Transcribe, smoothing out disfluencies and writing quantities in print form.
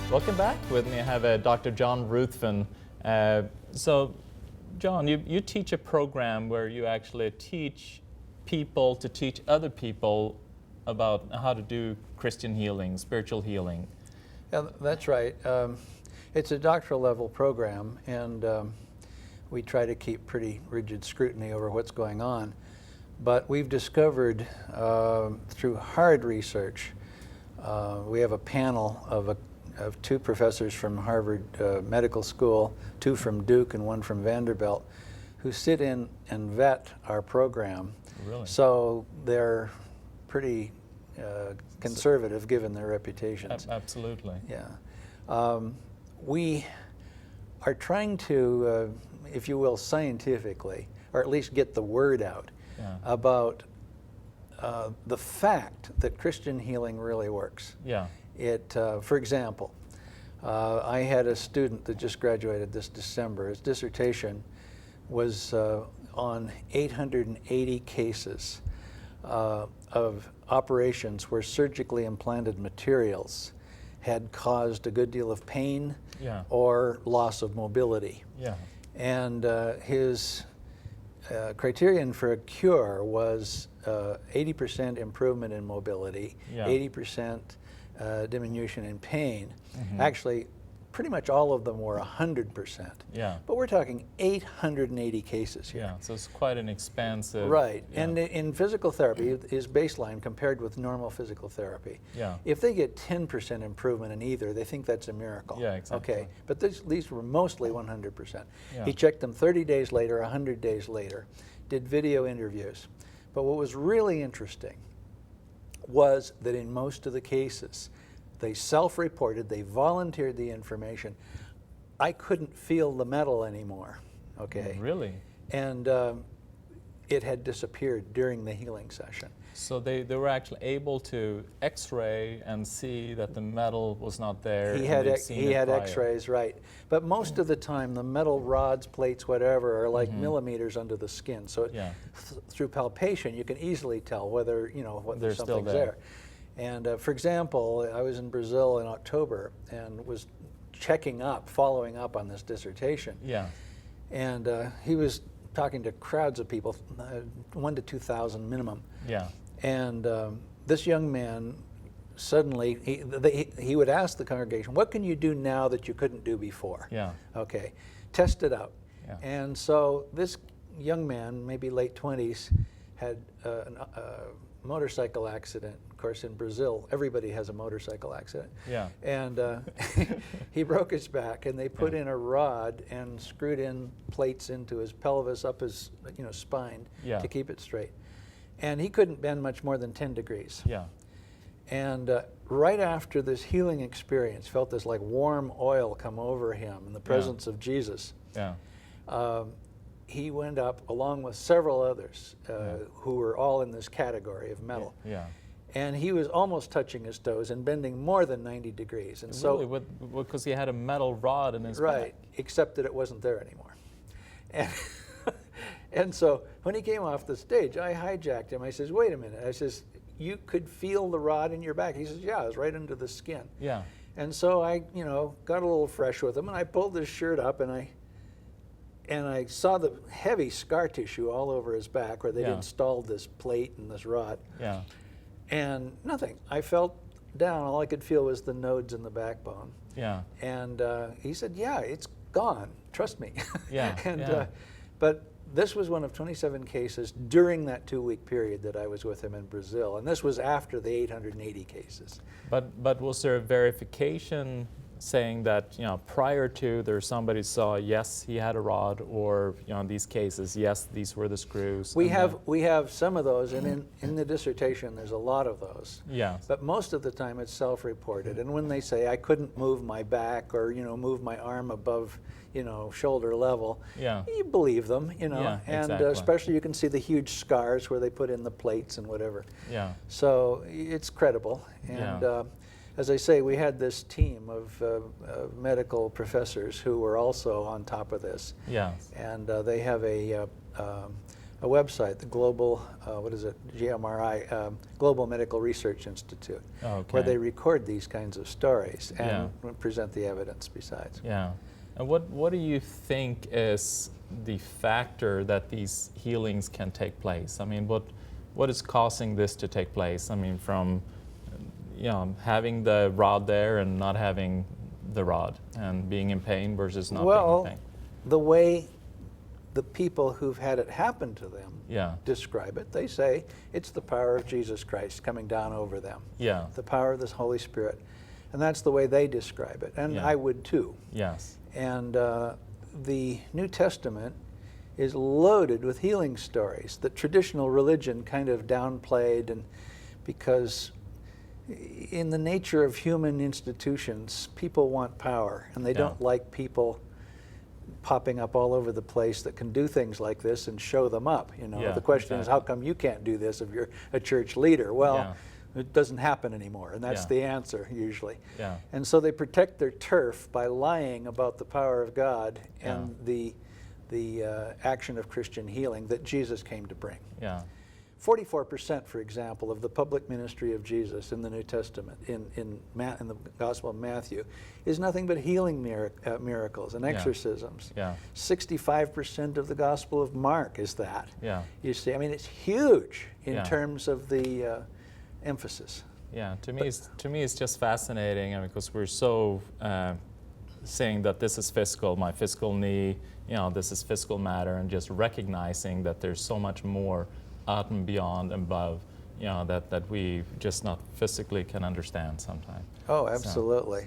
Welcome back. With me I have Dr. John Ruthven. So, John, you teach a program where you actually teach people to teach other people about how to do Christian healing, spiritual healing. Yeah, that's right. It's a doctoral level program, and we try to keep pretty rigid scrutiny over what's going on. But we've discovered through hard research, we have a panel of two professors from Harvard Medical School, two from Duke and one from Vanderbilt, who sit in and vet our program. Really? So they're pretty conservative given their reputations. Absolutely. Yeah. We are trying to, if you will, scientifically, or at least get the word out about the fact that Christian healing really works. Yeah. For example, I had a student that just graduated this December. His dissertation was on 880 cases of operations where surgically implanted materials had caused a good deal of pain or loss of mobility. Yeah. And his criterion for a cure was 80% improvement in mobility, 80% diminution in pain. Mm-hmm. Actually, pretty much all of them were 100%. Yeah. But we're talking 880 cases here. Yeah, so it's quite an expansive... Right, yeah. and in physical therapy, his baseline compared with normal physical therapy. Yeah. If they get 10% improvement in either, they think that's a miracle. Yeah, exactly. Okay, but these were mostly 100%. Yeah. He checked them 30 days later, 100 days later, did video interviews. But what was really interesting was that in most of the cases, they self-reported, they volunteered the information. I couldn't feel the metal anymore, okay? Really? And it had disappeared during the healing session. So they were actually able to X-ray and see that the metal was not there. He had X-rays, right. But most of the time, the metal rods, plates, whatever, are like millimeters under the skin. So through palpation, you can easily tell whether, whether something's there. And for example, I was in Brazil in October and was following up on this dissertation. Yeah. And he was talking to crowds of people, 1,000 to 2,000 minimum. Yeah. And this young man suddenly, he would ask the congregation, what can you do now that you couldn't do before? Yeah. Okay, test it out. Yeah. And so this young man, maybe late 20s, had a motorcycle accident. Of course, in Brazil, everybody has a motorcycle accident. Yeah. And he broke his back, and they put in a rod and screwed in plates into his pelvis, up his spine to keep it straight. And he couldn't bend much more than 10 degrees. Yeah. And right after this healing experience, felt this like warm oil come over him in the presence of Jesus. Yeah. He went up along with several others who were all in this category of metal. Yeah. And he was almost touching his toes and bending more than 90 degrees. And really? Because he had a metal rod in his back? Right, except that it wasn't there anymore. And, and so when he came off the stage, I hijacked him. I says, wait a minute. I says, you could feel the rod in your back? He says, yeah, it was right under the skin. Yeah. And so I, got a little fresh with him, and I pulled his shirt up, and I saw the heavy scar tissue all over his back where they'd installed this plate and this rod. Yeah. And nothing. I felt down. All I could feel was the nodes in the backbone. Yeah. And he said, yeah, it's gone. Trust me. Yeah. And but this was one of 27 cases during that 2-week period that I was with him in Brazil. And this was after the 880 cases. But was there a verification saying that, prior to there somebody saw, yes, he had a rod, or, in these cases, yes, these were the screws? We have some of those, and in the dissertation there's a lot of those. Yeah. But most of the time it's self-reported. And when they say, I couldn't move my back or, move my arm above, shoulder level, you believe them, Yeah, and exactly. especially you can see the huge scars where they put in the plates and whatever. Yeah. So it's credible. And as I say, we had this team of medical professors who were also on top of this. Yeah. And they have a a website, the Global, what is it, GMRI, Global Medical Research Institute, Okay. where they record these kinds of stories and Yeah. present the evidence besides. Yeah. And what do you think is the factor that these healings can take place? I mean, what is causing this to take place? I mean, from having the rod there and not having the rod, and being in pain versus not being in pain. The way the people who've had it happen to them Yeah. describe it, they say it's the power of Jesus Christ coming down over them. Yeah. The power of the Holy Spirit. And that's the way they describe it. And Yeah. I would too. Yes. And the New Testament is loaded with healing stories that traditional religion kind of downplayed, and because in the nature of human institutions, people want power, and they Yeah. don't like people popping up all over the place that can do things like this and show them up. Yeah, The question is, how exactly. come you can't do this if you're a church leader? Well, Yeah. it doesn't happen anymore, and that's Yeah. the answer usually. Yeah. And so they protect their turf by lying about the power of God and the action of Christian healing that Jesus came to bring. Yeah. 44%, for example, of the public ministry of Jesus in the New Testament, in the Gospel of Matthew, is nothing but healing miracles and exorcisms. Yeah. 65% of the Gospel of Mark is that. Yeah. You see, I mean, it's huge in Yeah. terms of the emphasis. Yeah, to me it's just fascinating, because we're so saying that this is physical, my physical knee, this is physical matter, and just recognizing that there's so much more out and beyond and above, that we just not physically can understand sometimes. Oh, absolutely.